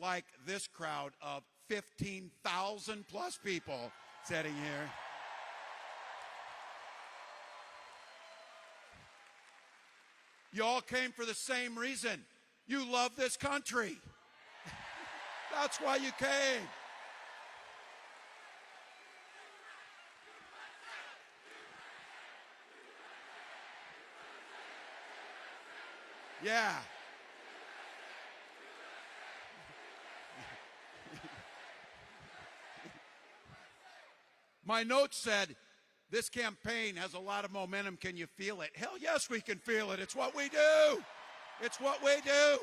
like this crowd of 15,000 plus people sitting here. You all came for the same reason. You love this country. That's why you came. Yeah. My notes said, this campaign has a lot of momentum. Can you feel it? Hell yes, we can feel it. It's what we do. It's what we do.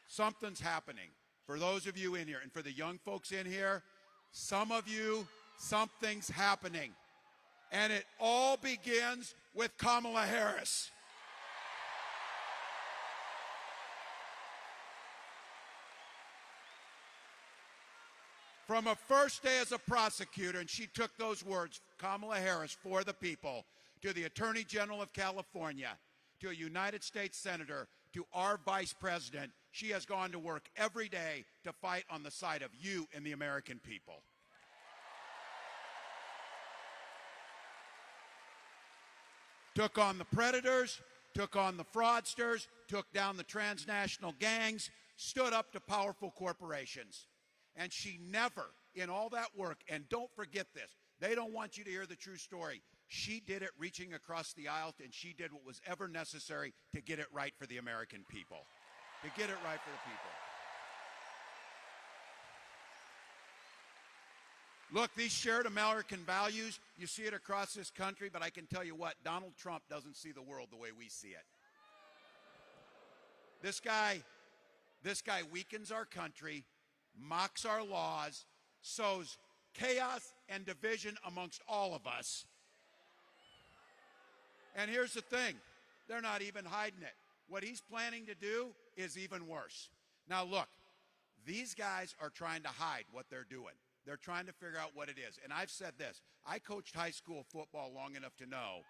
Something's happening. For those of you in here and for the young folks in here, some of you, something's happening. And it all begins with Kamala Harris. From her first day as a prosecutor, and she took those words, Kamala Harris, for the people, to the Attorney General of California, to a United States Senator, to our Vice President, she has gone to work every day to fight on the side of you and the American people. Took on the predators, took on the fraudsters, took down the transnational gangs, stood up to powerful corporations. And she never, in all that work, and don't forget this, they don't want you to hear the true story. She did it reaching across the aisle, and she did what was ever necessary to get it right for the American people. To get it right for the people. Look, these shared American values, you see it across this country, but I can tell you what, Donald Trump doesn't see the world the way we see it. This guy weakens our country, mocks our laws, sows chaos and division amongst all of us. And here's the thing, they're not even hiding it. What he's planning to do is even worse. Now look, these guys are trying to hide what they're doing. They're trying to figure out what it is. And I've said this, I coached high school football long enough to know,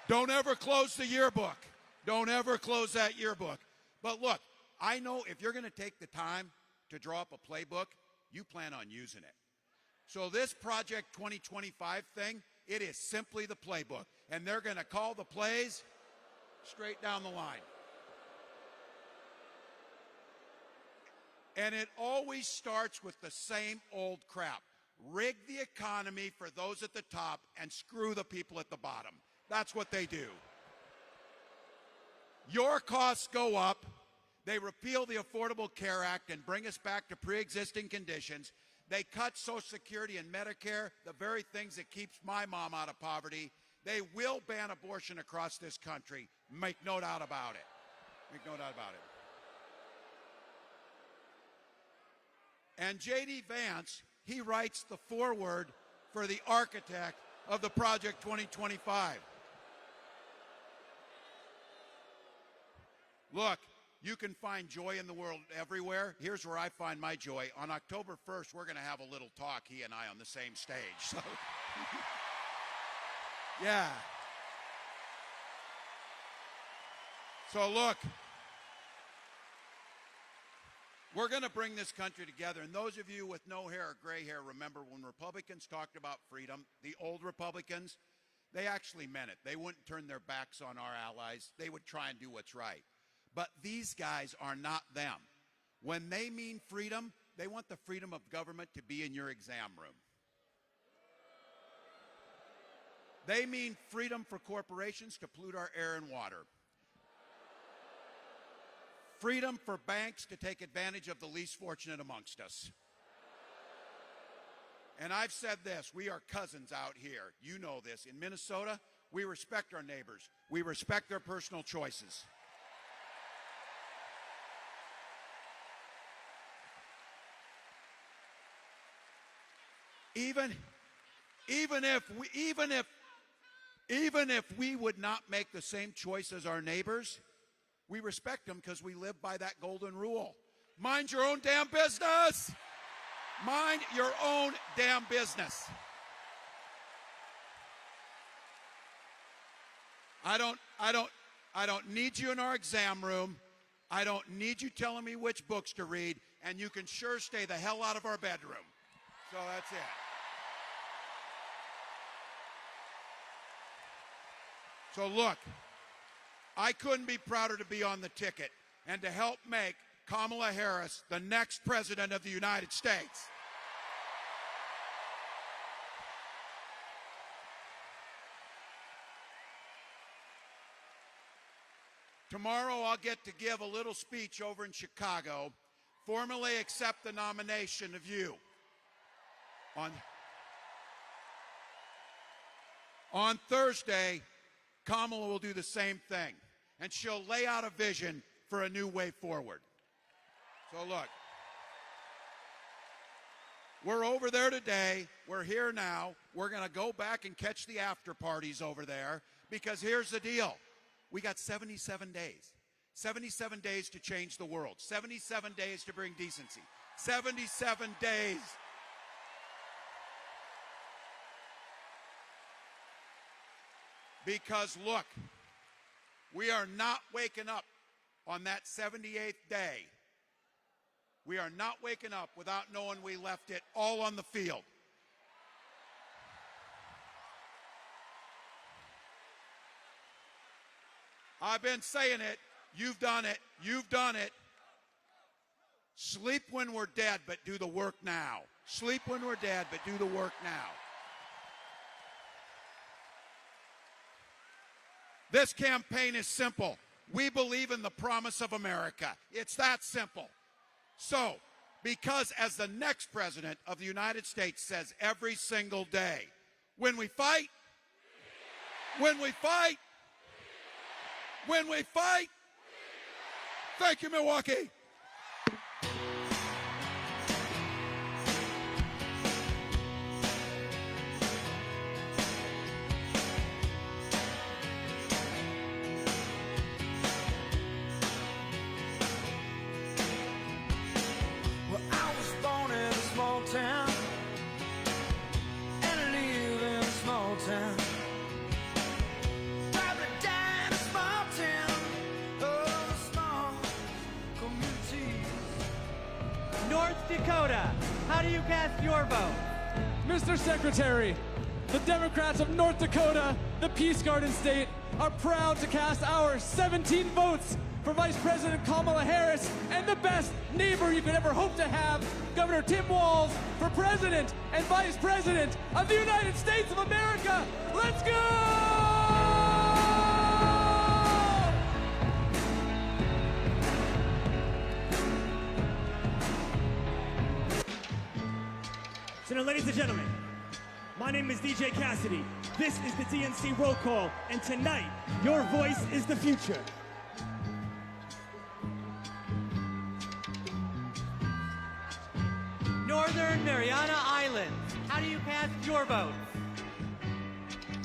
don't ever close the yearbook. Don't ever close that yearbook. But look, I know if you're going to take the time to draw up a playbook, you plan on using it. So this Project 2025 thing, it is simply the playbook. And they're going to call the plays straight down the line. And it always starts with the same old crap. Rig the economy for those at the top and screw the people at the bottom. That's what they do. Your costs go up. They repeal the Affordable Care Act and bring us back to pre-existing conditions. They cut Social Security and Medicare, the very things that keeps my mom out of poverty. They will ban abortion across this country. Make no doubt about it. Make no doubt about it. And J.D. Vance, he writes the foreword for the architect of the Project 2025. Look, you can find joy in the world everywhere. Here's where I find my joy. On October 1st, we're going to have a little talk, he and I, on the same stage. So, yeah. So look, we're going to bring this country together. And those of you with no hair or gray hair, remember when Republicans talked about freedom, the old Republicans, they actually meant it. They wouldn't turn their backs on our allies. They would try and do what's right. But these guys are not them. When they mean freedom, they want the freedom of government to be in your exam room. They mean freedom for corporations to pollute our air and water. Freedom for banks to take advantage of the least fortunate amongst us. And I've said this, we are cousins out here. You know this. In Minnesota, we respect our neighbors. We respect their personal choices. Even if we would not make the same choice as our neighbors, we respect them because we live by that golden rule. Mind your own damn business. Mind your own damn business. I don't need you in our exam room. I don't need you telling me which books to read, and you can sure stay the hell out of our bedroom. So that's it. So look, I couldn't be prouder to be on the ticket and to help make Kamala Harris the next president of the United States. Tomorrow I'll get to give a little speech over in Chicago, formally accept the nomination of you. On Thursday, Kamala will do the same thing, and she'll lay out a vision for a new way forward. So look, we're over there today, we're here now, we're going to go back and catch the after parties over there, because here's the deal. We got 77 days. 77 days to change the world. 77 days to bring decency. 77 days. Because look, we are not waking up on that 78th day. We are not waking up without knowing we left it all on the field. I've been saying it. You've done it. You've done it. Sleep when we're dead, but do the work now. Sleep when we're dead, but do the work now. This campaign is simple. We believe in the promise of America. It's that simple. So, because as the next president of the United States says every single day, when we fight, when we fight, when we fight, thank you, Milwaukee. Well, I was born in a small town and I live in a small town. North Dakota, how do you cast your vote? Mr. Secretary, the Democrats of North Dakota, the Peace Garden State, are proud to cast our 17 votes for Vice President Kamala Harris and the best neighbor you could ever hope to have, Governor Tim Walz, for President and Vice President of the United States of America. Let's go! So now, ladies and gentlemen, my name is DJ Cassidy. This is the DNC Roll Call, and tonight, your voice is the future. Northern Mariana Islands, how do you cast your vote?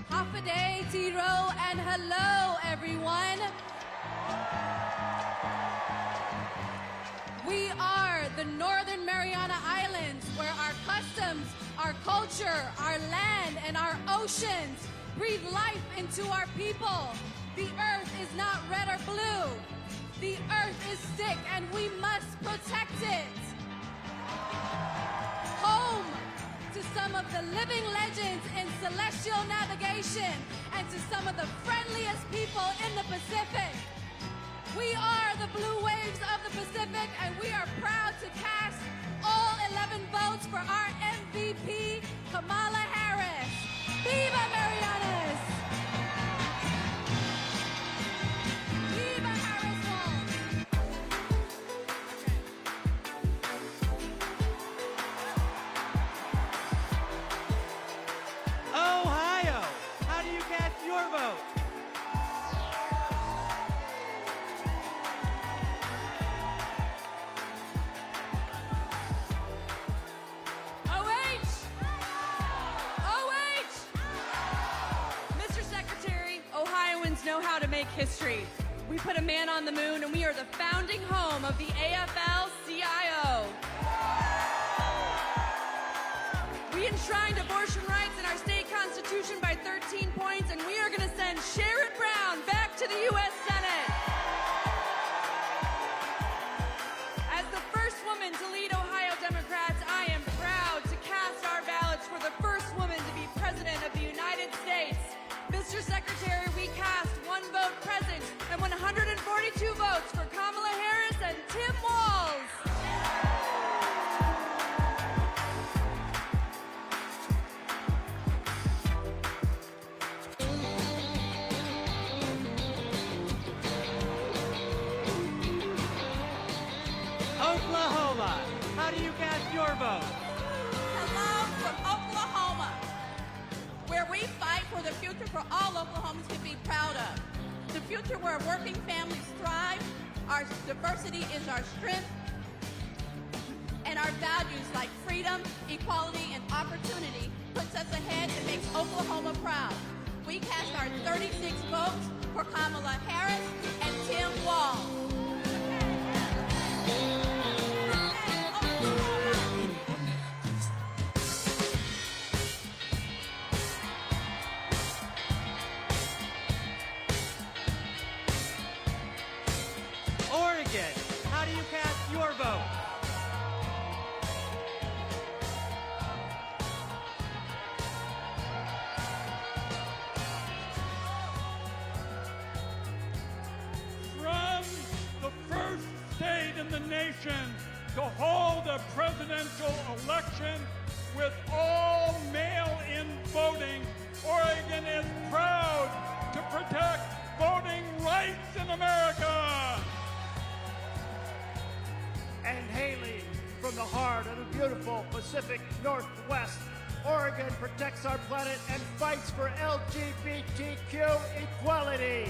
Hafaday, Tiro, and hello, everyone. We are the Northern Mariana Islands, where our customs, our culture, our land, and our oceans breathe life into our people. The earth is not red or blue. The earth is sick, and we must protect it. Home to some of the living legends in celestial navigation and to some of the friendliest people in the Pacific. We are the blue waves of the Pacific, and we are proud to cast all 11 votes for our MVP, Kamala Harris. Viva Marianas! Viva Harris Walz! Ohio, how do you cast your vote? Know how to make history. We put a man on the moon, and we are the founding home of the AFL-CIO. We enshrined abortion rights in our state constitution. Constitution by 13 points, and we are going to send Sherrod Brown back to the U.S. Senate. As the first woman to lead Ohio Democrats, I am proud to cast our ballots for the first woman to be President of the United States. Mr. Secretary, we cast 1 vote present and 142 votes for Kamala Harris and Tim Walz. Oklahoma, how do you cast your vote? Hello from Oklahoma, where we fight for the future for all Oklahomans to be proud of. The future where working families thrive, our diversity is our strength, and our values like freedom, equality, and opportunity puts us ahead and makes Oklahoma proud. We cast our 36 votes for Kamala Harris and Tim Walz. Oregon, how do you cast your vote? From the first state in the nation to hold a presidential election with all mail-in voting, Oregon is proud to protect voting rights in America. And hailing from the heart of the beautiful Pacific Northwest, Oregon protects our planet and fights for LGBTQ equality.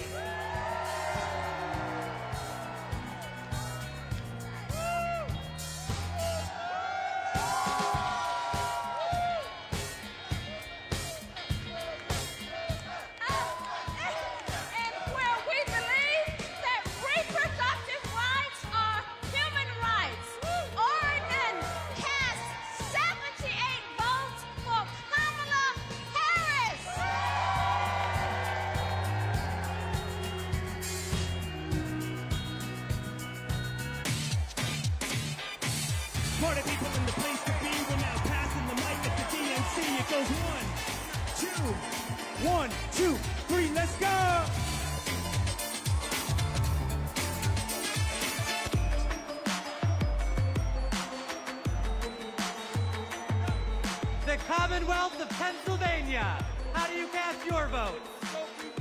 And where we believe that reproductive rights are human rights. Oregon cast 78 votes for Kamala Harris. Party people in the place to be. We're now passing the mic at the DNC. It goes 1, 2, 3, let's go! The Commonwealth of Pennsylvania, how do you cast your vote?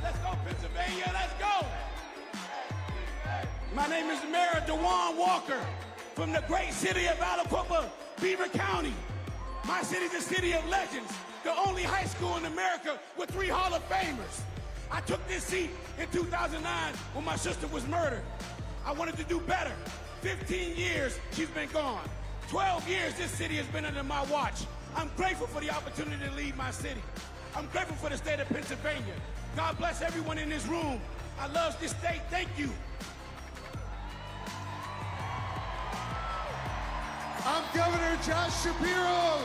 Let's go, Pennsylvania, let's go! My name is Mayor DeJuan Walker from the great city of Aliquippa, Beaver County. My city is a city of legends, the only high school in America with 3 Hall of Famers. I took this seat in 2009 when my sister was murdered. I wanted to do better. 15 years she's been gone. 12 years this city has been under my watch. I'm grateful for the opportunity to lead my city. I'm grateful for the state of Pennsylvania. God bless everyone in this room. I love this state. Thank you. I'm Governor Josh Shapiro.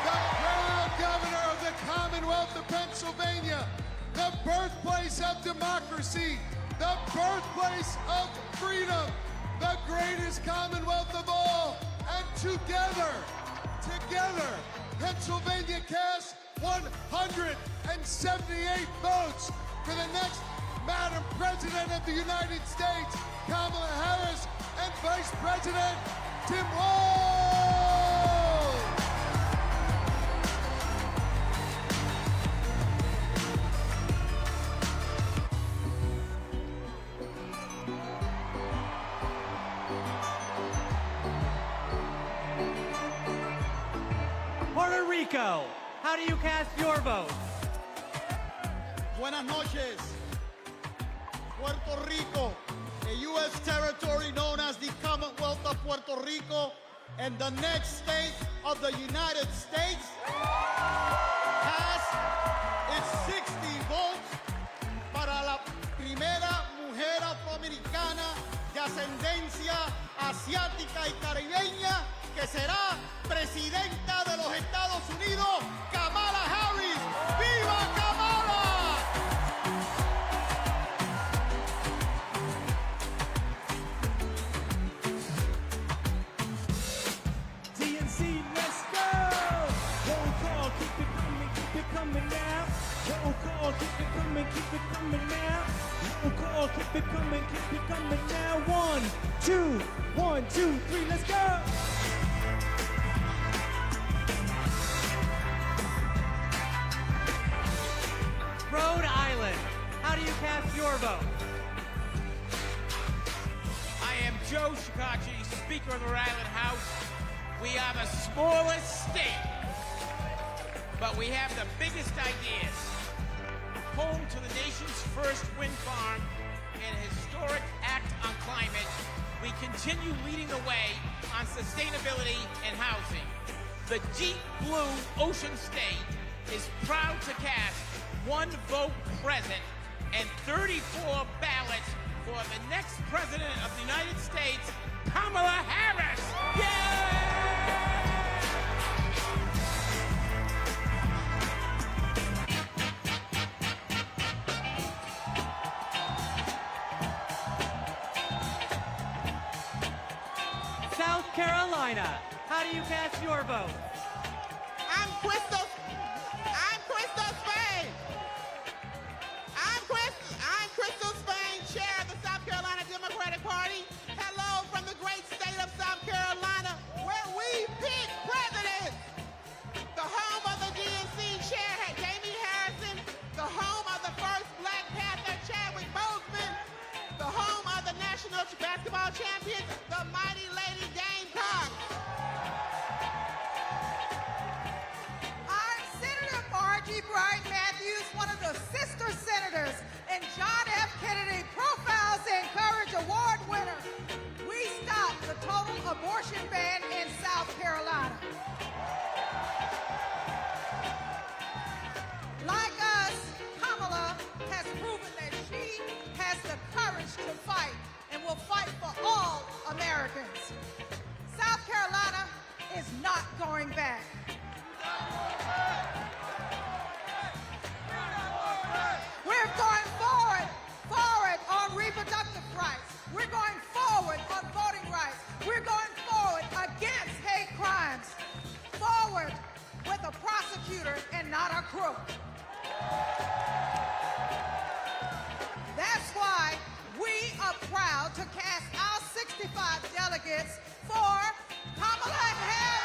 The proud governor of the Commonwealth of Pennsylvania, the birthplace of democracy, the birthplace of freedom, the greatest Commonwealth of all. And together, Pennsylvania cast 178 votes for the next Madam President of the United States, Kamala Harris, and Vice President Tim Walz. Puerto Rico, how do you cast your vote? Buenas noches. Puerto Rico, a U.S. territory known as the Commonwealth of Puerto Rico and the next state of the United States, has its 60 votes para la primera mujer afroamericana de ascendencia asiática y caribeña que será presidenta de los Estados Unidos, Kamala Harris. ¡Viva Kamala! DNC, let's go! Roll call, keep it coming now. Roll call, keep it coming now. Roll call, keep it coming now. 1, 2, 1, 2, 3, let's go! Rhode Island, how do you cast your vote? I am Joe Shikachi, Speaker of the Rhode Island House. We are the smallest state, but we have the biggest ideas. Home to the nation's first wind farm and a historic act on climate, we continue leading the way on sustainability and housing. The deep blue ocean state is proud to cast 1 vote present and 34 ballots for the next President of the United States, Kamala Harris. Yay! South Carolina, how do you cast your vote? I'm Crystal Spain. I'm Crystal Spain, Chair of the South Carolina Democratic Party. Hello from the great state of South Carolina, where we pick presidents. The home of the DNC Chair, Jamie Harrison. The home of the first Black Panther, Chadwick Boseman. The home of the national basketball champions, the mighty Lady Gamecocks. I'm Senator Margie Bright Matthews, one of the sister senators, and John F. Kennedy Profiles in Courage Award winner. We stopped the total abortion ban in South Carolina. Like us, Kamala has proven that she has the courage to fight and will fight for all Americans. South Carolina is not going back. We're going forward on reproductive rights. We're going forward on voting rights. We're going forward against hate crimes. Forward with a prosecutor and not a crook. That's why we are proud to cast our 65 delegates for Kamala Harris.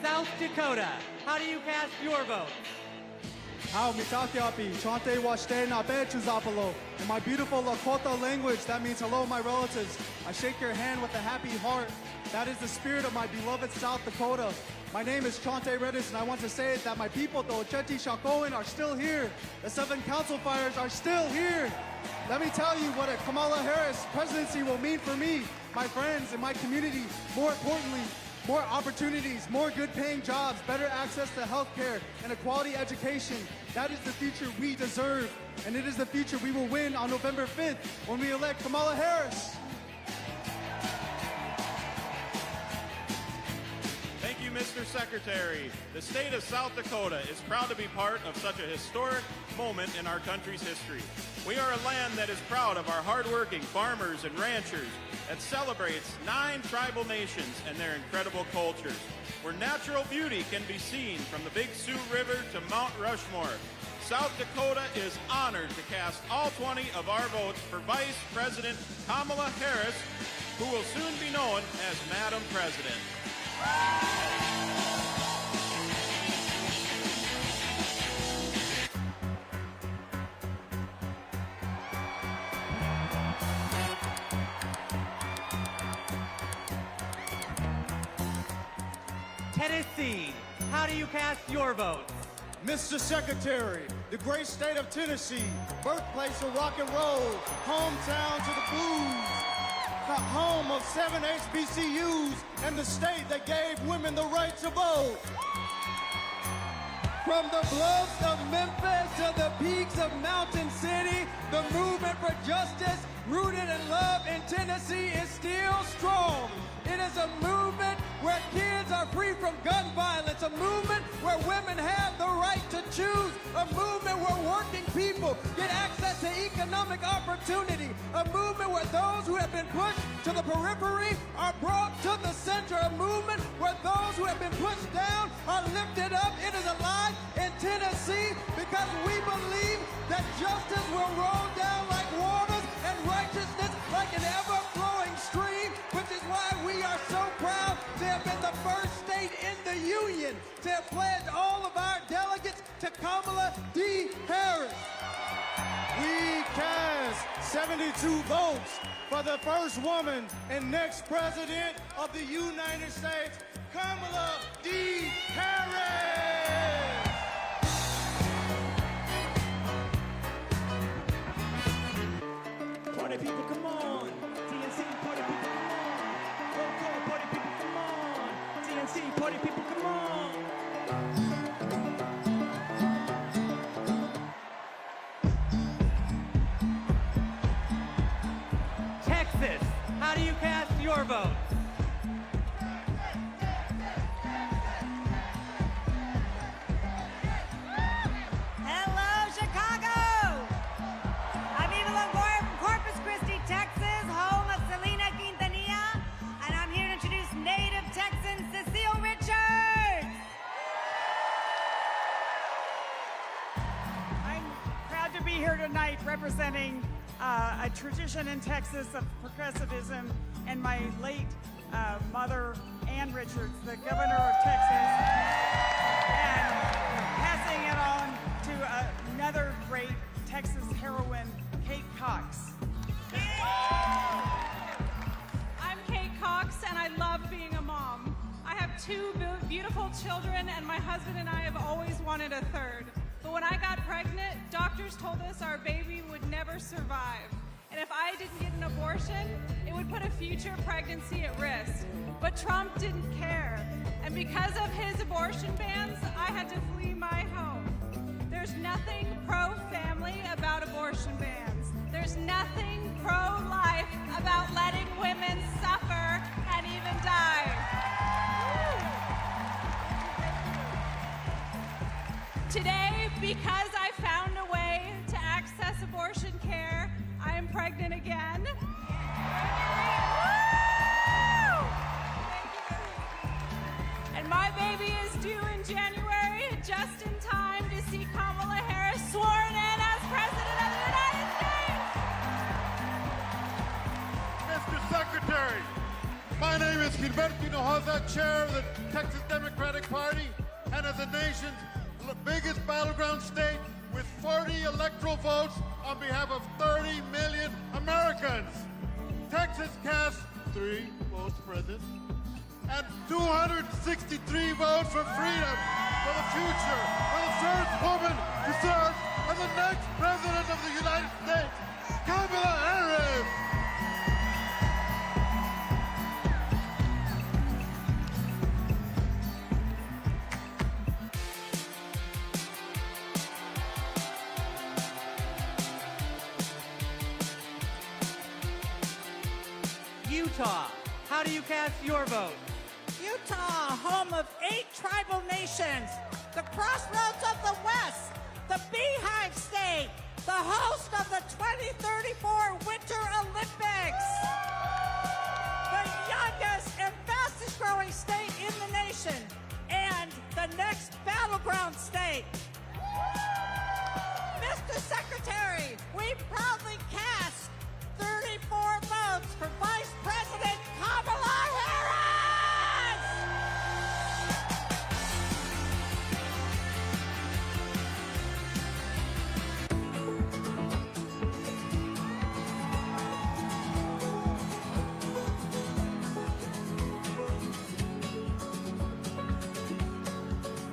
South Dakota, how do you cast your vote? In my beautiful Lakota language, that means hello, my relatives. I shake your hand with a happy heart. That is the spirit of my beloved South Dakota. My name is Chante Redis, and I want to say that my people, the Oceti Shakoan, are still here. The 7 council fires are still here. Let me tell you what a Kamala Harris presidency will mean for me, my friends, and my community. More importantly, more opportunities, more good-paying jobs, better access to health care, and a quality education. That is the future we deserve, and it is the future we will win on November 5th when we elect Kamala Harris. Thank you, Mr. Secretary. The state of South Dakota is proud to be part of such a historic moment in our country's history. We are a land that is proud of our hardworking farmers and ranchers, that celebrates 9 tribal nations and their incredible cultures, where natural beauty can be seen from the Big Sioux River to Mount Rushmore. South Dakota is honored to cast all 20 of our votes for Vice President Kamala Harris, who will soon be known as Madam President. Tennessee, how do you cast your vote? Mr. Secretary, the great state of Tennessee, birthplace of rock and roll, hometown to the blues. the home of 7 HBCUs and the state that gave women the right to vote. From the bluffs of Memphis to the peaks of Mountain City, the movement for justice rooted in love in Tennessee is still strong. It is a movement where kids are free from gun violence, a movement where women have the right to choose, a movement where working people get access to economic opportunity, a movement where those who have been pushed to the periphery are brought to the center, a movement where those who have been pushed down are lifted up. It is alive in Tennessee because we believe that justice will roll down like waters and righteousness like an ever-flowing stream, which is why we are so proud to have been the first state in the union to have pledged all of our delegates to Kamala D. Harris. We cast 72 votes for the first woman and next president of the United States, Kamala D. Harris. Party people, come on. TNC, party people, come on. Roll call, party people, come on. TNC, party people, come on. Texas, how do you cast your vote? Hello, Chicago! I'm Eva Longoria from Corpus Christi, Texas, home of Selena Quintanilla, and I'm here to introduce native Texan Cecile Richards. I'm proud to be here tonight representing a tradition in Texas of progressivism and my late mother, Ann Richards, the governor of Texas, and passing it on to another great Texas heroine, Kate Cox. I'm Kate Cox, and I love being a mom. I have two beautiful children, and my husband and I have always wanted a third. But when I got pregnant, doctors told us our baby would never survive. And if I didn't get an abortion, it would put a future pregnancy at risk. But Trump didn't care. And because of his abortion bans, I had to flee my home. There's nothing pro-family about abortion bans. There's nothing pro-life about letting women suffer and even die. Today, because I found a way to access abortion care, I am pregnant again. And my baby is due in January, just in time to see Kamala Harris sworn in as President of the United States. Mr. Secretary, my name is Gilberto Hinojosa, chair of the Texas Democratic Party, and as the nation's biggest battleground state with 40 electoral votes on behalf of 30 million Americans. Texas cast 3 votes for this and 263 votes for freedom, for the future, for the first woman to serve as the next president of the United States, Kamala Harris. Utah, how do you cast your vote? Utah, home of 8 tribal nations, the crossroads of the West, the Beehive State, the host of the 2034 Winter Olympics, the youngest and fastest growing state in the nation, and the next battleground state. Mr. Secretary, we proudly cast 34 votes for Vice President Kamala Harris!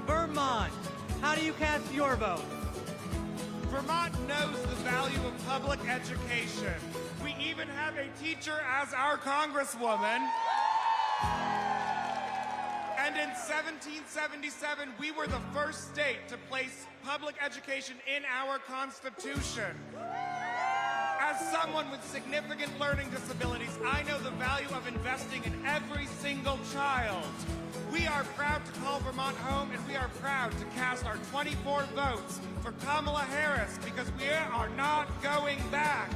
Vermont, how do you cast your vote? Vermont knows the value of public education. We We even have a teacher as our congresswoman. And in 1777, we were the first state to place public education in our Constitution. As someone with significant learning disabilities, I know the value of investing in every single child. We are proud to call Vermont home, and we are proud to cast our 24 votes for Kamala Harris because we are not going back.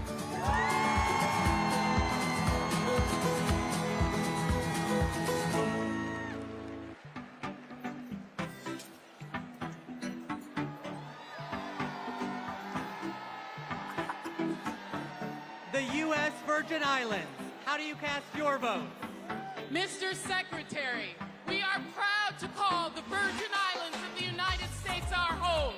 The U.S. Virgin Islands. How do you cast your vote? Mr. Secretary, we are proud to call the Virgin Islands of the United States our home,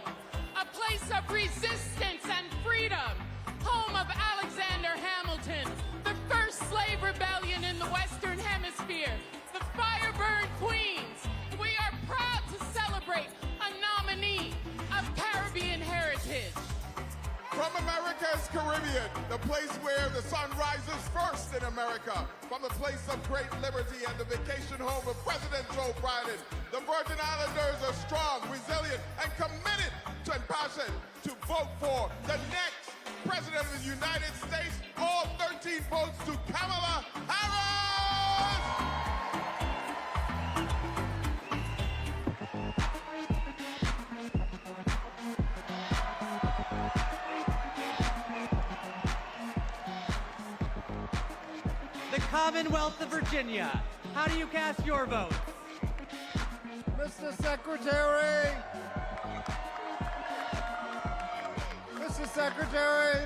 a place of resistance and freedom, home of Alexander Hamilton, the first slave rebellion in the Western Hemisphere, the fire-burned Queens. We are proud to celebrate a nominee of Caribbean heritage. From America's Caribbean, the place where the sun rises first in America, from the place of great liberty and the vacation home of President Joe Biden, the Virgin Islanders are strong, resilient, and committed and passionate to vote for the next President of the United States. All 13 votes to Kamala Harris! The Commonwealth of Virginia. How do you cast your vote? Mr. Secretary,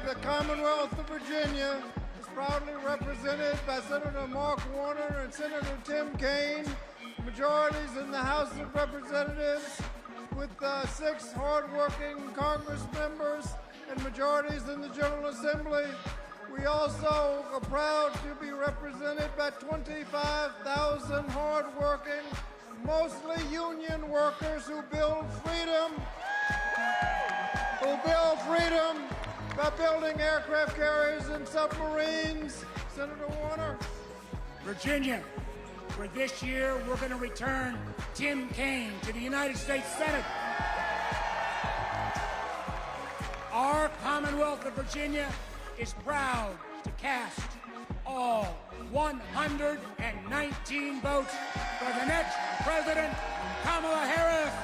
the Commonwealth of Virginia is proudly represented by Senator Mark Warner and Senator Tim Kaine, majorities in the House of Representatives, with 6 hardworking Congress members and majorities in the General Assembly. We also are proud to be represented by 25,000 hardworking, mostly union workers who build freedom by building aircraft carriers and submarines. Senator Warner. Virginia, for this year, we're going to return Tim Kaine to the United States Senate. Our Commonwealth of Virginia is proud to cast all 119 votes for the next President, Kamala Harris.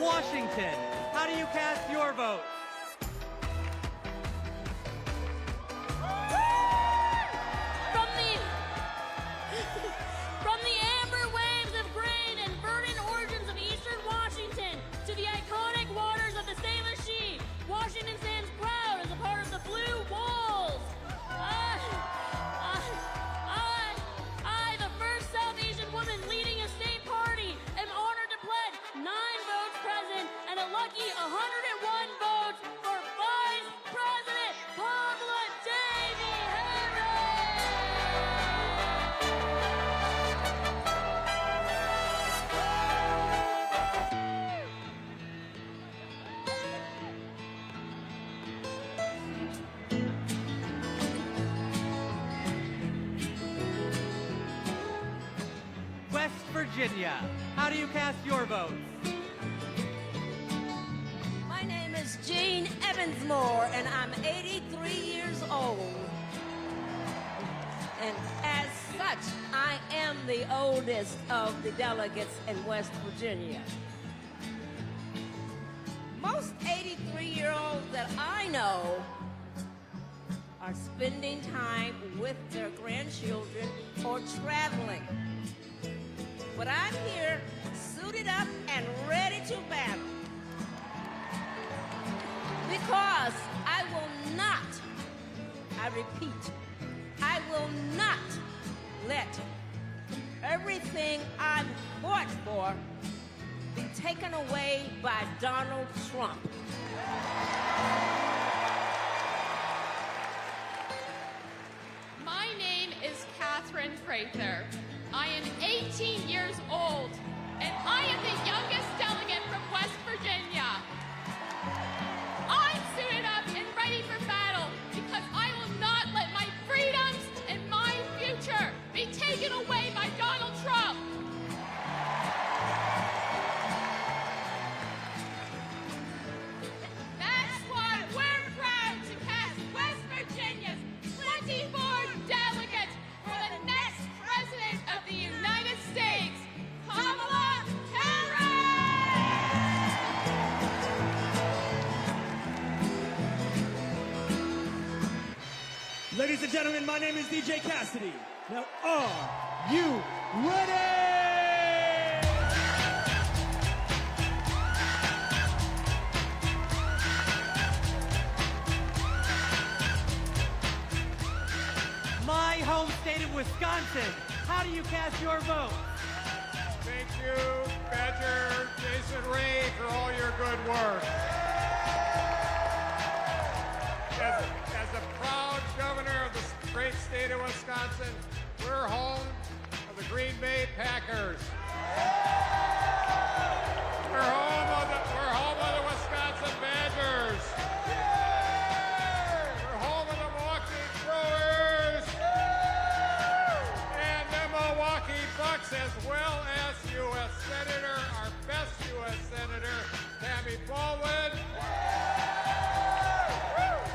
Washington. How do you cast your vote? From the amber waves of grain and verdant origins of eastern Washington to the iconic waters of the Salish Sea, Washington stands proud as a part of the blue Walz. I, the first South Asian woman leading a state party, am honored to pledge 9 votes present and a lucky 101 votes for Vice President Kamala West Virginia. How do you cast your vote? My name is Jean Evansmore, and I'm 83 years old. And as such, I am the oldest of the delegates in West Virginia. Most 83-year-olds that I know are spending time with their grandchildren or traveling. But I'm here, suited up and ready to battle. Because I will not, I repeat, I will not let everything I've fought for be taken away by Donald Trump. Prather. I am 18 years old, and I am the youngest delegate from West Virginia. I'm suited up and ready for battle because I will not let my freedoms and my future be taken away by Donald Trump. That's why we're proud to cast West Virginia's 24 delegates for the next President of the United States, Kamala Harris! Ladies and gentlemen, my name is DJ Cassidy. Now, are you ready? My home state of Wisconsin. How do you cast your vote? Thank you, Badger Jason Ray, for all your good work. As a proud governor of the great state of Wisconsin, we're home of the Green Bay Packers. We're home of the Wisconsin Badgers. We're home of the Milwaukee Brewers. And the Milwaukee Bucks, as well as U.S. Senator, our best U.S. Senator, Tammy Baldwin.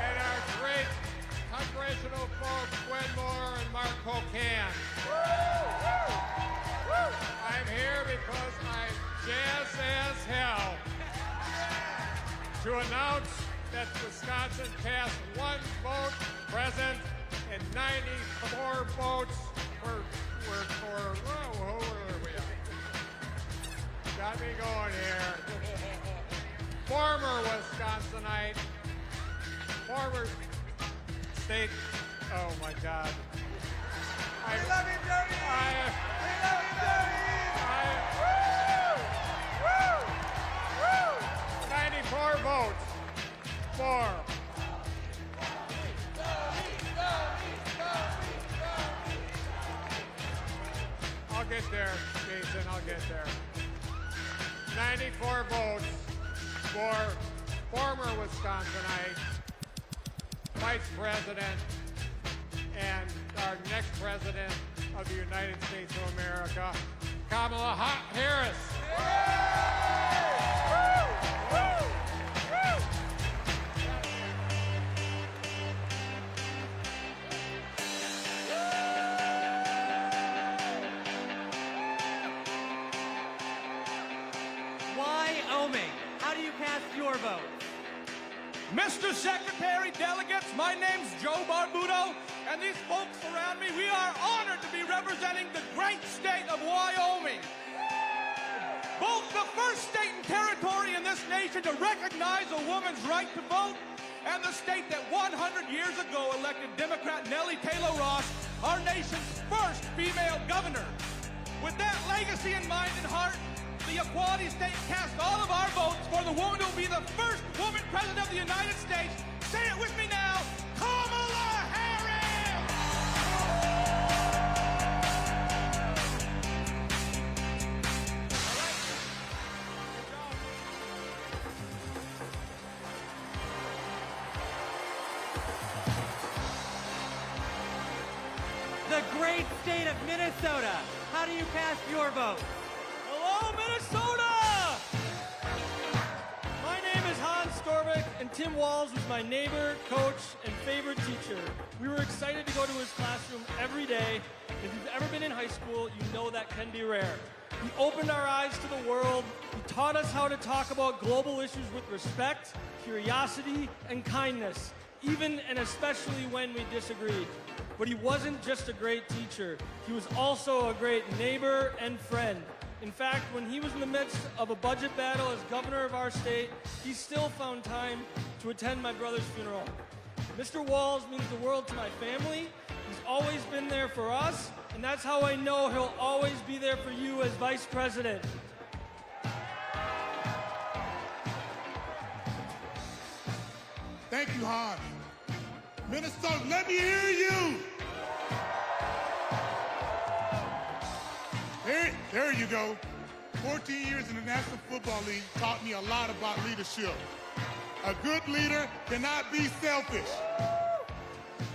And our great congressional folks, Gwen Moore and Mark Pocan. I'm here because I'm jazzed as hell to announce that Wisconsin passed one vote present and 94 votes who are we? Got me going here. Former Wisconsinite, former state, oh my God. I love you, Jody! We love you, Jody! 94 votes for. I'll get there, Jason, I'll get there. 94 votes for former Wisconsinite, Vice President, and our next President of the United States of America, Kamala Harris. Wyoming. How do you cast your vote? Mr. Secretary, delegates, my name's Joe Barbudo, and these folks around me, we are honored to be representing the great state of Wyoming. Both the first state and territory in this nation to recognize a woman's right to vote, and the state that 100 years ago elected Democrat Nellie Taylor Ross, our nation's first female governor. With that legacy in mind and heart, the Equality State cast all of our votes for the woman who will be the first woman president of the United States. Say it with me now, Kamala Harris! The great state of Minnesota. How do you cast your vote? Hello, Minnesota! My name is Hans Storbeck, and Tim Walz was my neighbor, coach, and favorite teacher. We were excited to go to his classroom every day. If you've ever been in high school, you know that can be rare. He opened our eyes to the world. He taught us how to talk about global issues with respect, curiosity, and kindness, even and especially when we disagreed. But he wasn't just a great teacher. He was also a great neighbor and friend. In fact, when he was in the midst of a budget battle as governor of our state, he still found time to attend my brother's funeral. Mr. Walz means the world to my family. He's always been there for us, and that's how I know he'll always be there for you as vice president. Thank you, Hans. Minnesota, let me hear you. There you go. 14 years in the National Football League taught me a lot about leadership. A good leader cannot be selfish.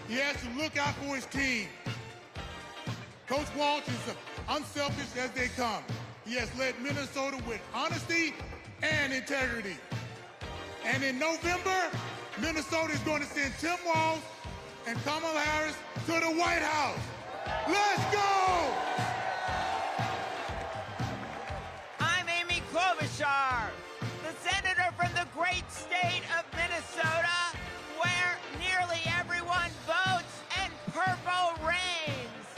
He has to look out for his team. Coach Walz is as unselfish as they come. He has led Minnesota with honesty and integrity. And in November, Minnesota is going to send Tim Walz and Kamala Harris to the White House. Let's go! I'm Amy Klobuchar, the senator from the great state of Minnesota, where nearly everyone votes and purple reigns.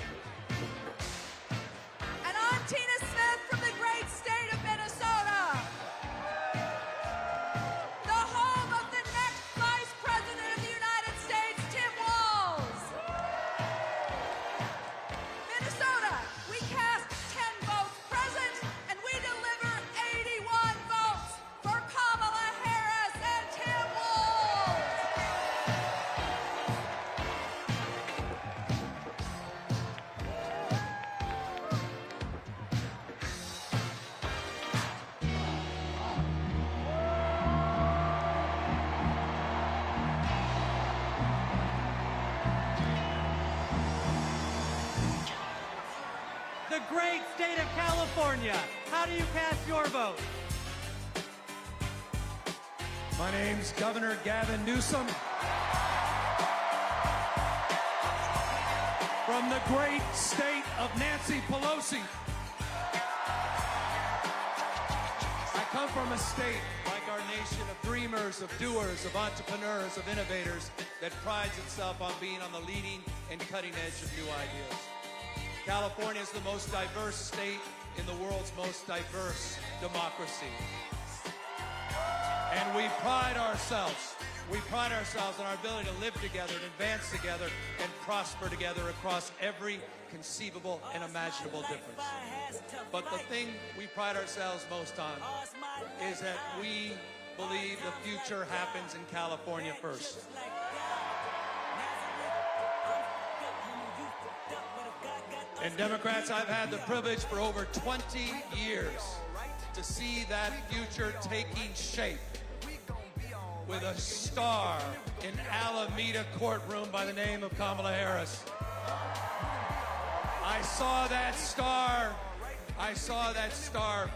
And I'm Tina Smith from the great state of Minnesota, the home of the next Vice President of the United States, Tim Walz. Minnesota, we cast 10 votes present, and we deliver 81 votes for Kamala Harris and Tim Walz. The great state of California. How do you cast your vote? My name's Governor Gavin Newsom. From the great state of Nancy Pelosi. I come from a state like our nation of dreamers, of doers, of entrepreneurs, of innovators that prides itself on being on the leading and cutting edge of new ideas. California is the most diverse state in the world's most diverse democracy. And we pride ourselves on our ability to live together and advance together and prosper together across every conceivable and imaginable difference. But the thing we pride ourselves most on is that we believe the future happens in California first. And Democrats, I've had the privilege for over 20 years to see that future taking shape with a star in Alameda courtroom by the name of Kamala Harris. I saw that star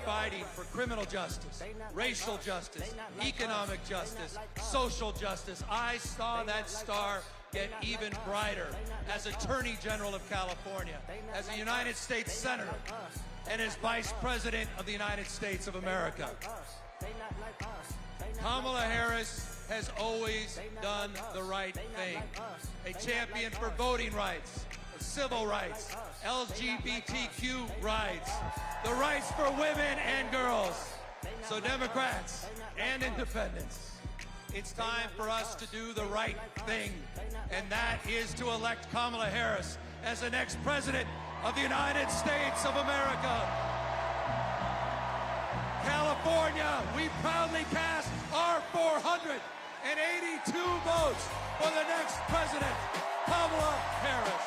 fighting for criminal justice, racial justice, economic justice, social justice. I saw that star get even brighter as Attorney General of California, as a United States Senator, and as Vice President of the United States of America. Kamala Harris has always done the right thing. A champion for voting rights, civil rights, LGBTQ rights, the rights for women and girls. So Democrats and independents, it's time for us to do the right thing, and that is to elect Kamala Harris as the next President of the United States of America. California, we proudly cast our 482 votes for the next President, Kamala Harris.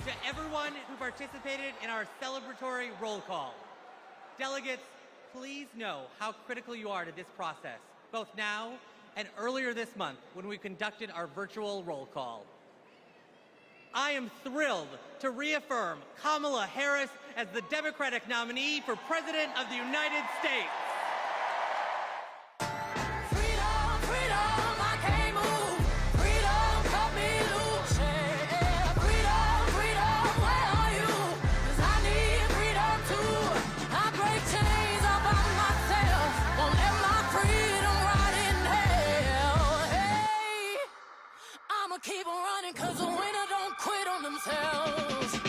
To everyone who participated in our celebratory roll call. Delegates, please know how critical you are to this process, both now and earlier this month when we conducted our virtual roll call. I am thrilled to reaffirm Kamala Harris as the Democratic nominee for President of the United States. Keep on running, cause the winner don't quit on themselves.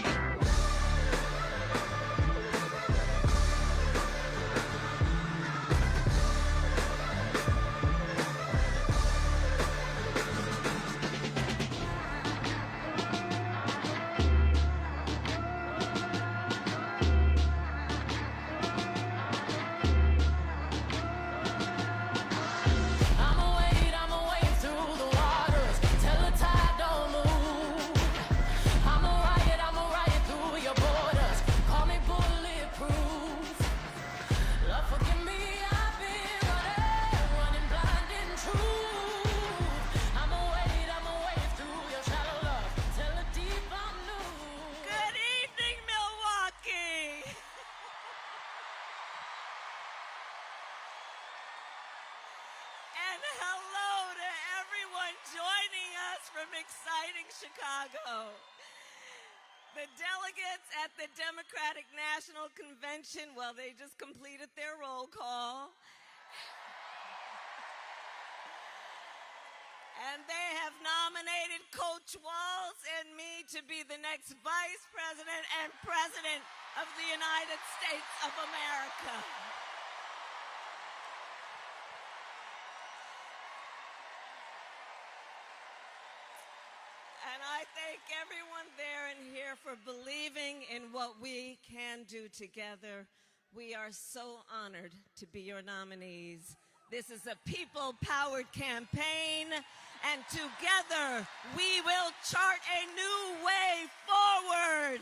hello to everyone joining us from exciting Chicago. The delegates at the Democratic National Convention, well, they just completed their roll call. And they have nominated Coach Walz and me to be the next Vice President and President of the United States of America. And I thank everyone there and here for believing in what we can do together. We are so honored to be your nominees. This is a people-powered campaign, and together we will chart a new way forward.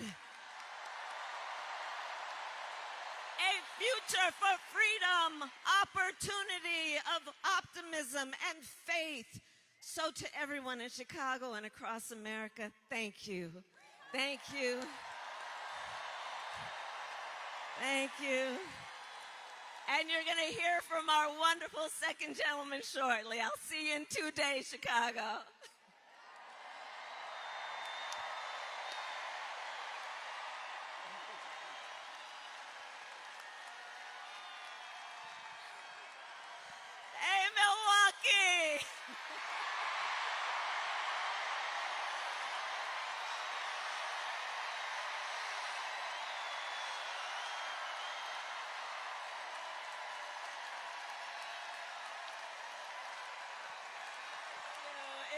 A future for freedom, opportunity, of optimism and faith. So to everyone in Chicago and across America, thank you. Thank you. Thank you. And you're going to hear from our wonderful second gentleman shortly. I'll see you in 2 days, Chicago. Hey, Milwaukee!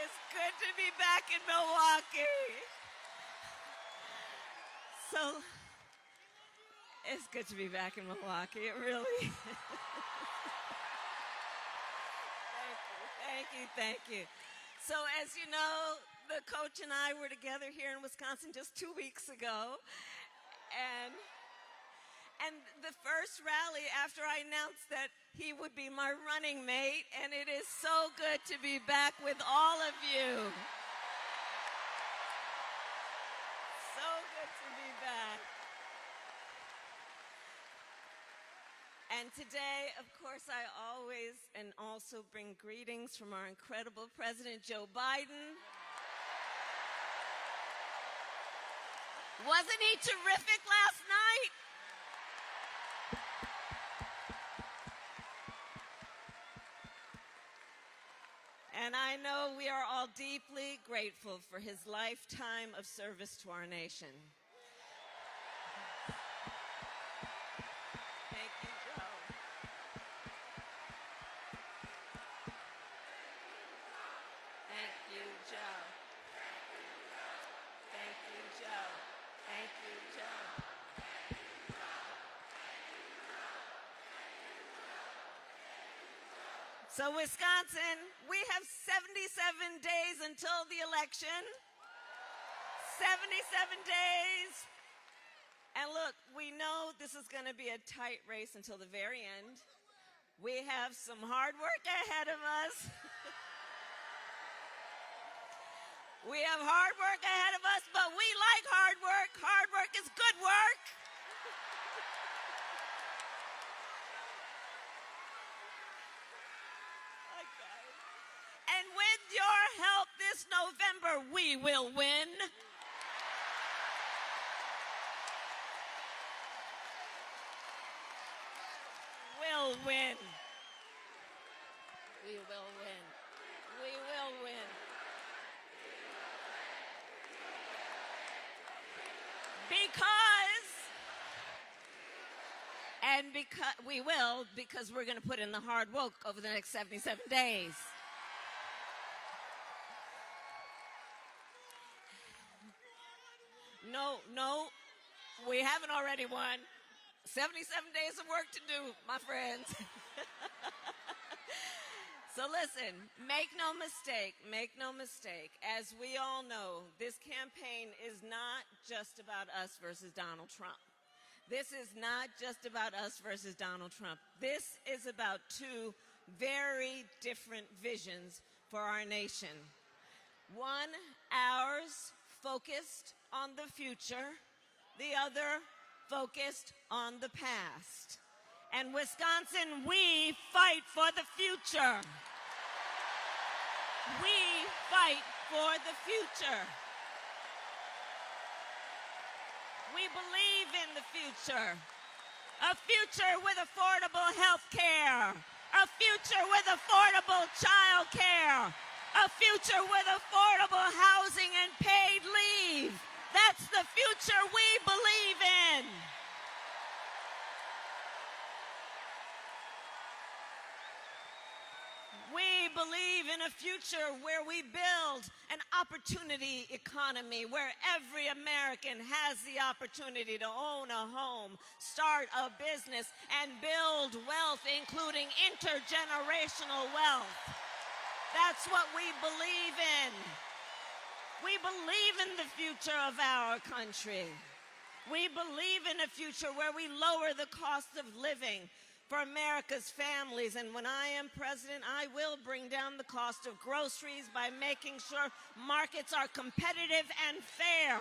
It's good to be back in Milwaukee. So, it's good to be back in Milwaukee. It really is. Thank you. So, as you know, the coach and I were together here in Wisconsin just 2 weeks ago. And the first rally after I announced that he would be my running mate, and it is so good to be back with all of you. So good to be back. And today, of course, I always and also bring greetings from our incredible President Joe Biden. Wasn't he terrific last night? And I know we are all deeply grateful for his lifetime of service to our nation. Thank you, Joe. Thank you, Joe. Thank you, Joe. Thank you, Joe. So Wisconsin, we have 77 days until the election. 77 days. And look, we know this is going to be a tight race until the very end. We have some hard work ahead of us. We have hard work ahead of us, but we like hard work. Hard work is good work. And with your help this November, we will win. We'll win. We will win. We will win. Because we're going to put in the hard work over the next 77 days. No, we haven't already won. 77 days of work to do, my friends. So listen, make no mistake. As we all know, this campaign is not just about us versus Donald Trump. This is not just about us versus Donald Trump. This is about two very different visions for our nation. One, ours, focused on the future. The other, focused on the past. And Wisconsin, we fight for the future. We fight for the future. We believe in the future. A future with affordable health care. A future with affordable child care. A future with affordable housing and paid leave. That's the future we believe in. We believe in a future where we build an opportunity economy, where every American has the opportunity to own a home, start a business, and build wealth, including intergenerational wealth. That's what we believe in. We believe in the future of our country. We believe in a future where we lower the cost of living for America's families. And when I am president, I will bring down the cost of groceries by making sure markets are competitive and fair.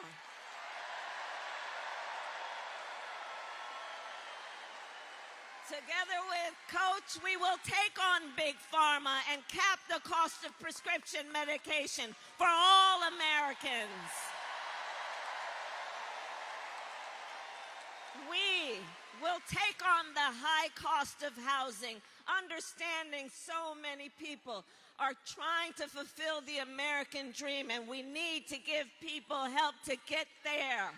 Together with Coach, we will take on Big Pharma and cap the cost of prescription medication for all Americans. We will take on the high cost of housing, understanding so many people are trying to fulfill the American dream, and we need to give people help to get there.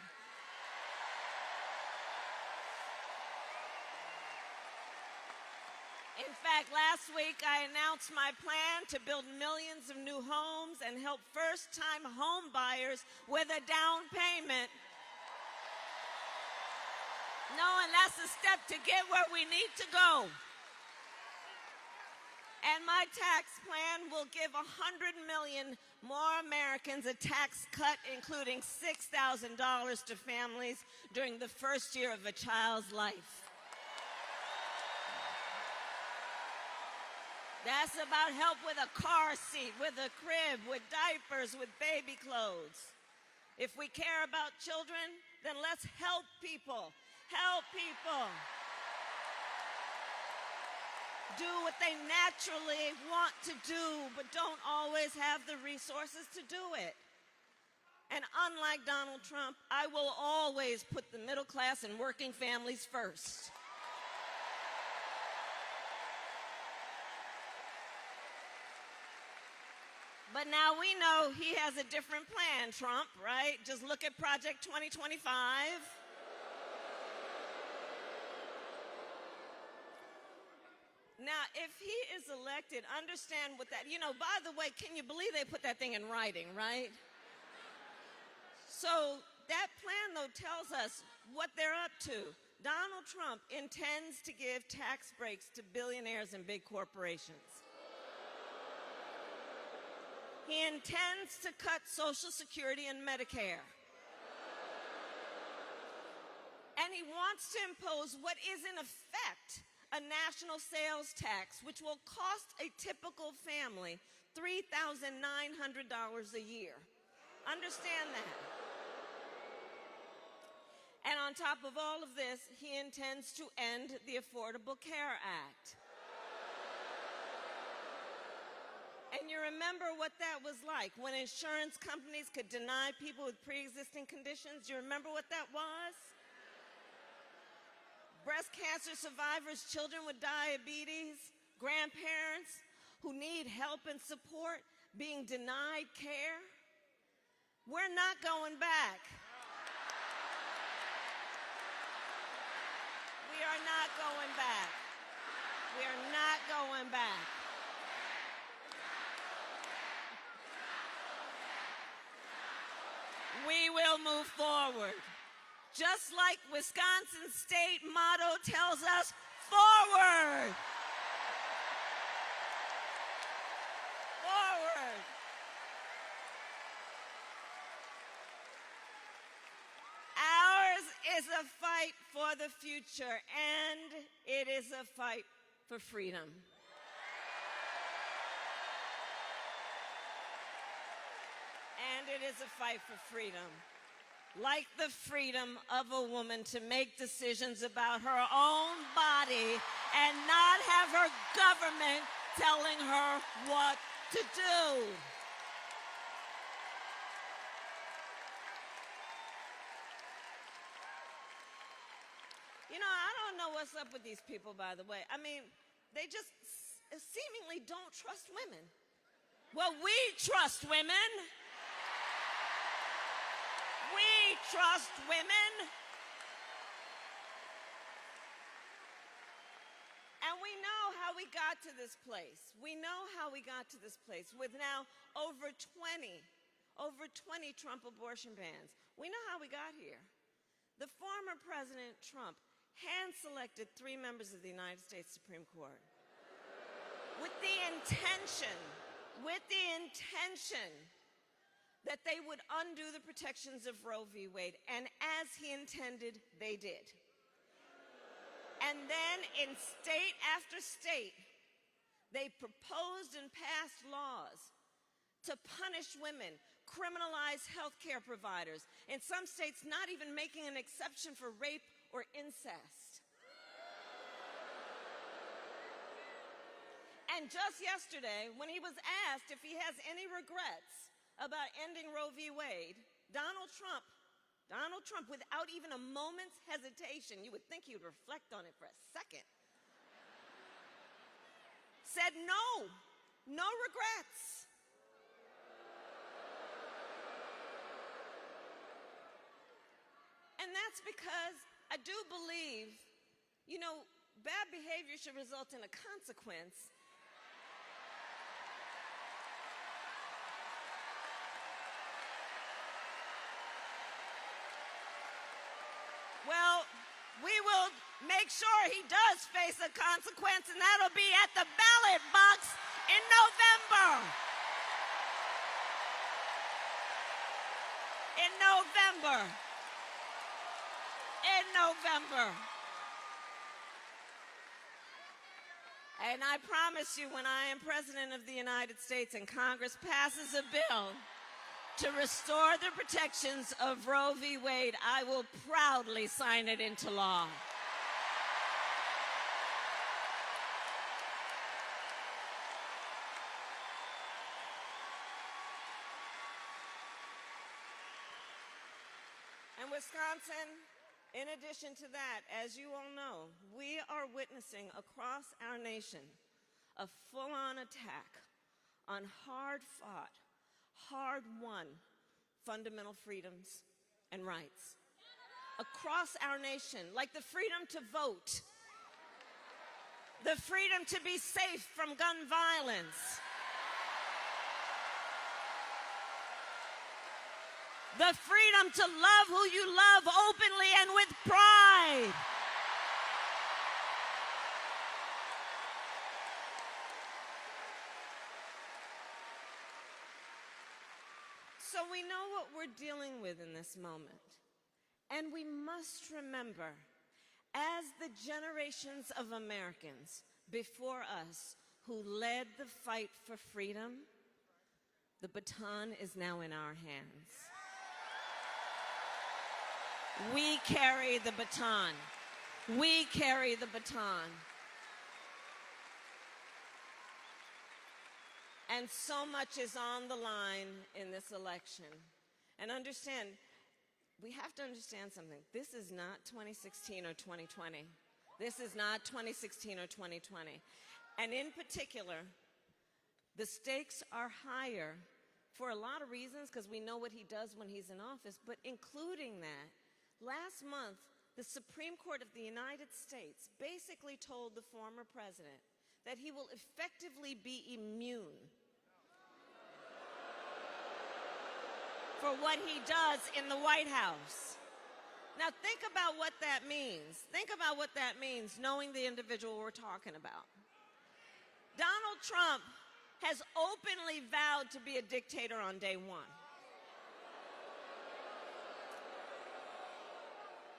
In fact, last week I announced my plan to build millions of new homes and help first-time home buyers with a down payment. Knowing that's a step to get where we need to go. And my tax plan will give 100 million more Americans a tax cut, including $6,000 to families during the first year of a child's life. That's about help with a car seat, with a crib, with diapers, with baby clothes. If we care about children, then let's help people. Help people do what they naturally want to do, but don't always have the resources to do it. And unlike Donald Trump, I will always put the middle class and working families first. But now we know he has a different plan, Trump, right? Just look at Project 2025. Now, if he is elected, understand what that, by the way, can you believe they put that thing in writing, right? So that plan, though, tells us what they're up to. Donald Trump intends to give tax breaks to billionaires and big corporations. He intends to cut Social Security and Medicare. And he wants to impose what is, in effect, a national sales tax, which will cost a typical family $3,900 a year. Understand that. And on top of all of this, he intends to end the Affordable Care Act. And you remember what that was like when insurance companies could deny people with pre-existing conditions? You remember what that was? Breast cancer survivors, children with diabetes, grandparents who need help and support being denied care. We're not going back. We are not going back. We are not going back. We will move forward. Just like Wisconsin's state motto tells us, forward. Forward. Ours is a fight for the future, and it is a fight for freedom. And it is a fight for freedom. Like the freedom of a woman to make decisions about her own body and not have her government telling her what to do. You know, I don't know what's up with these people, by the way. I mean, they just seemingly don't trust women. Well, we trust women. We trust women. And we know how we got to this place. We know how we got to this place with now over 20 Trump abortion bans. We know how we got here. The former President Trump hand-selected 3 members of the United States Supreme Court with the intention that they would undo the protections of Roe v. Wade, and as he intended, they did. And then in state after state, they proposed and passed laws to punish women, criminalize health care providers, in some states not even making an exception for rape or incest. And just yesterday, when he was asked if he has any regrets about ending Roe v. Wade, Donald Trump, without even a moment's hesitation, you would think he would reflect on it for a second, said no regrets. And that's because I do believe, you know, bad behavior should result in a consequence. Well, we will make sure he does face a consequence, and that'll be at the ballot box in November. In November. And I promise you, when I am President of the United States and Congress passes a bill to restore the protections of Roe v. Wade, I will proudly sign it into law. And Wisconsin, in addition to that, as you all know, we are witnessing across our nation a full-on attack on hard-fought, hard-won fundamental freedoms and rights. Across our nation, like the freedom to vote, the freedom to be safe from gun violence, the freedom to love who you love openly and with pride. So we know what we're dealing with in this moment. And we must remember, as the generations of Americans before us who led the fight for freedom, the baton is now in our hands. We carry the baton. We carry the baton. And so much is on the line in this election. And understand, we have to understand something. This is not 2016 or 2020. This is not 2016 or 2020. And in particular, the stakes are higher for a lot of reasons, because we know what he does when he's in office, but including that, last month, the Supreme Court of the United States basically told the former president that he will effectively be immune for what he does in the White House. Now think about what that means. Think about what that means, knowing the individual we're talking about. Donald Trump has openly vowed to be a dictator on day one.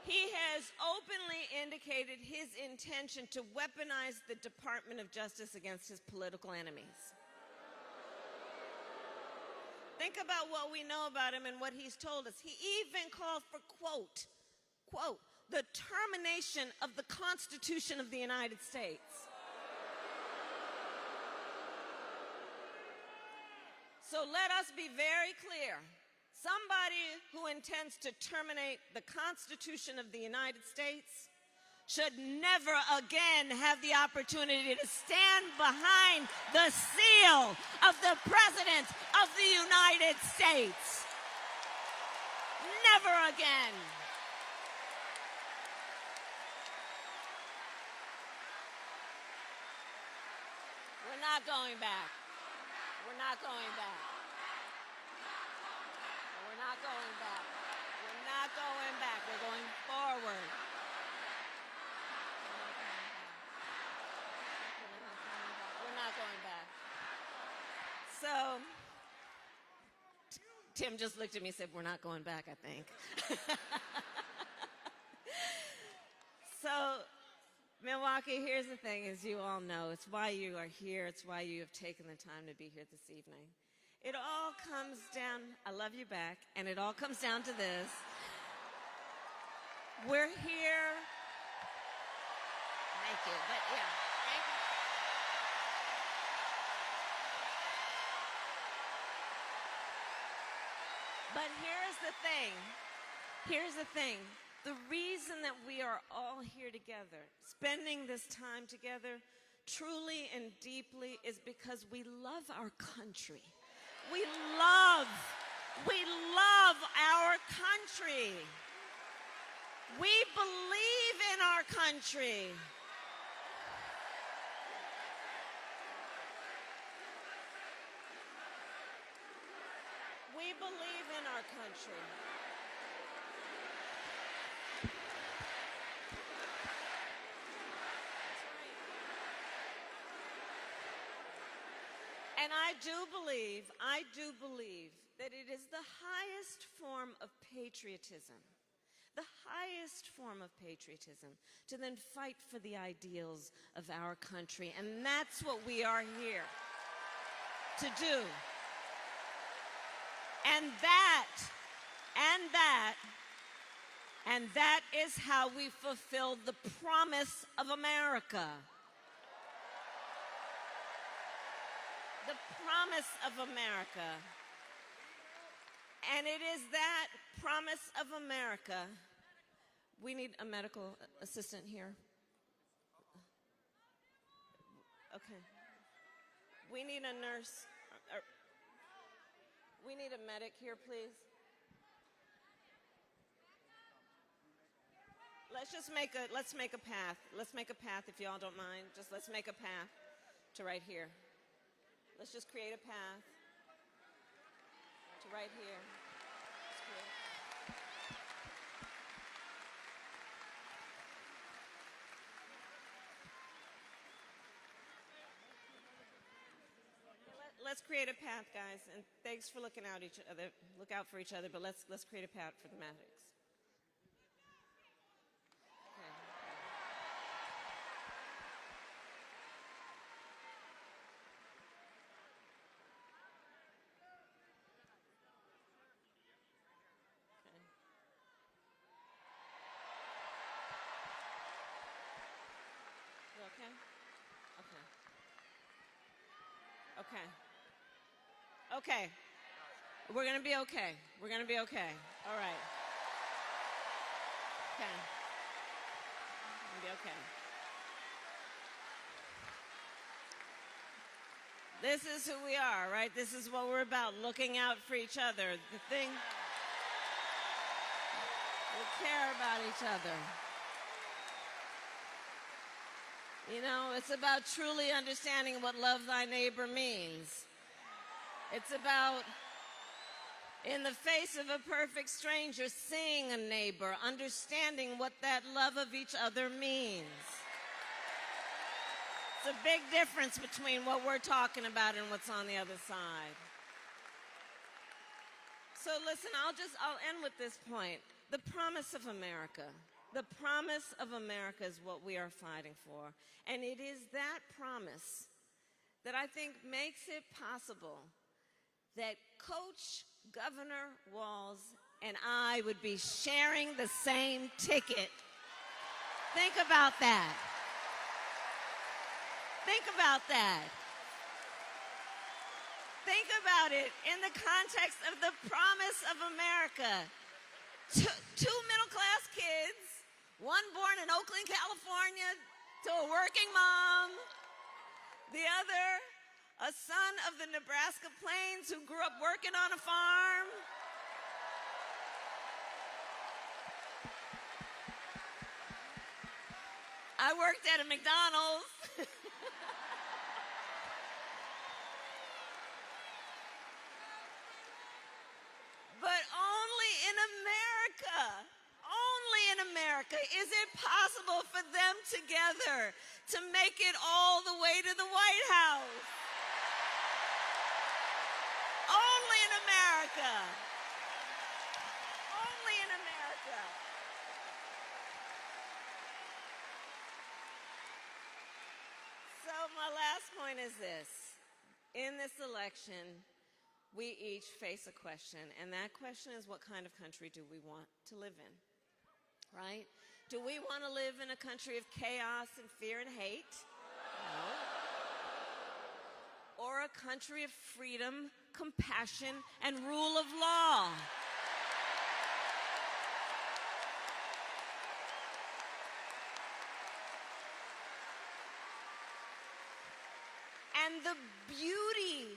He has openly indicated his intention to weaponize the Department of Justice against his political enemies. Think about what we know about him and what he's told us. He even called for, quote, the termination of the Constitution of the United States. So let us be very clear. Somebody who intends to terminate the Constitution of the United States should never again have the opportunity to stand behind the seal of the President of the United States. Never again. We're not going back. We're not going back. We're not going back. We're not going back. We're going forward. We're not going back. So, Tim just looked at me and said, we're not going back, I think. So, Milwaukee, here's the thing, as you all know, it's why you are here, it's why you have taken the time to be here this evening. It all comes down, I love you back, and it all comes down to this. We're here. Thank you, but yeah, thank you. But here's the thing. Here's the thing. The reason that we are all here together, spending this time together, truly and deeply, is because we love our country. We love our country. We believe in our country. We believe in our country. And I do believe that it is the highest form of patriotism, to then fight for the ideals of our country. And that's what we are here to do. And that is how we fulfill the promise of America. The promise of America. And it is that promise of America. We need a medical assistant here. Okay. We need a nurse. We need a medic here, please. Let's make a path. Let's make a path if y'all don't mind. Just let's make a path to right here. Let's just create a path to right here. Let's create a path, guys, and thanks for looking out each other. Look out for each other, but let's create a path for the medics. Okay. Okay. Okay. We're going to be okay. We're going to be okay. All right. Okay. We're going to be okay. This is who we are, right? This is what we're about, looking out for each other. The thing, we care about each other. You know, it's about truly understanding what love thy neighbor means. It's about, in the face of a perfect stranger, seeing a neighbor, understanding what that love of each other means. It's a big difference between what we're talking about and what's on the other side. So listen, I'll end with this point. The promise of America. The promise of America is what we are fighting for. And it is that promise that I think makes it possible that Coach Governor Walz and I would be sharing the same ticket. Think about that. Think about that. Think about it in the context of the promise of America. Two middle-class kids, one born in Oakland, California, to a working mom, the other a son of the Nebraska Plains who grew up working on a farm. I worked at a McDonald's. But only in America is it possible for them together to make it all the way to the White House. Only in America. Only in America. So my last point is this. In this election, we each face a question, and that question is, what kind of country do we want to live in, right? Do we want to live in a country of chaos and fear and hate? No. Or a country of freedom, compassion, and rule of law? And the beauty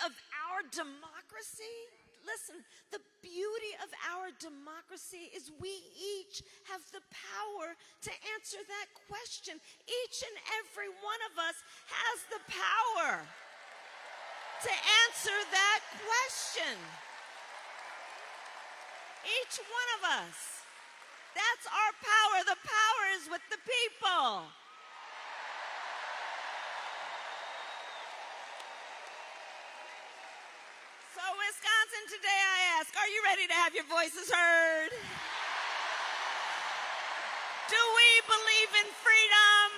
of our democracy, listen, the beauty of our democracy is we each have the power to answer that question. Each and every one of us has the power to answer that question. Each one of us. That's our power. The power is with the people. So, Wisconsin, today I ask, are you ready to have your voices heard? Do we believe in freedom?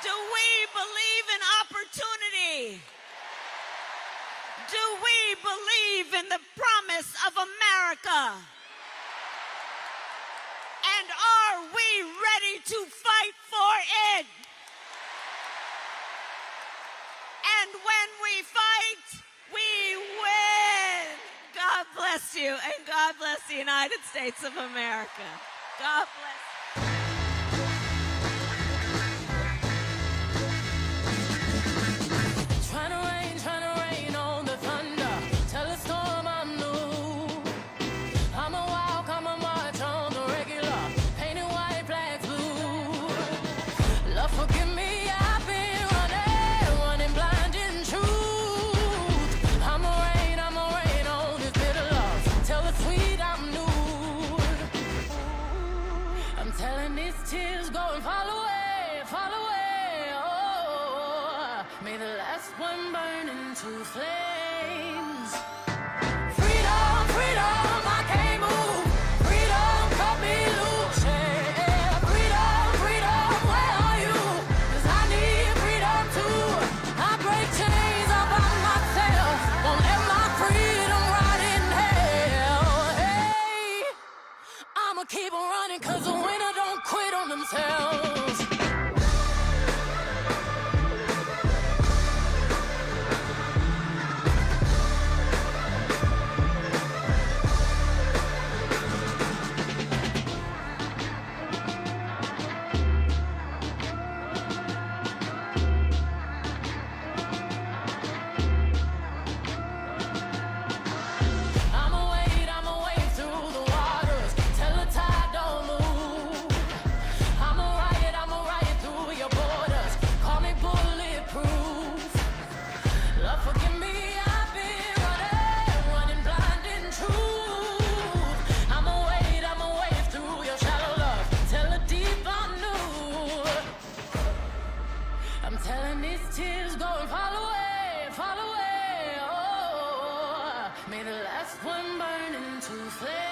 Do we believe in opportunity? Do we believe in the promise of America? And are we ready to fight for it? And when we fight, we win. God bless you, and God bless the United States of America. God bless. Trying to rain on the thunder. Tell a storm I'm new. I'm a wild, come a march on the regular. Painted white, black, blue. Love, forgive me, I've been running blind in truth. I'm a rain on this bitter love. Tell the sweet I'm new. I'm telling these tears go and fall away, fall away. Oh, may the last one burn into flames. Freedom, freedom, I can't move. Freedom, cut me loose. Yeah. Freedom, freedom, where are you? 'Cause I need freedom too. I break chains all by myself. Won't let my freedom rot in hell. Hey, I'ma keep on running 'cause the winner don't quit on themselves. I'ma wade through the waters till the tide don't move. I'ma ride through your borders. Call me bulletproof. Love, forgive me, I've been running blind in truth. I'ma wade through your shallow love till the deep I knew. I'm telling these tears go and fall away, fall away. Oh, may the last one burn into flames.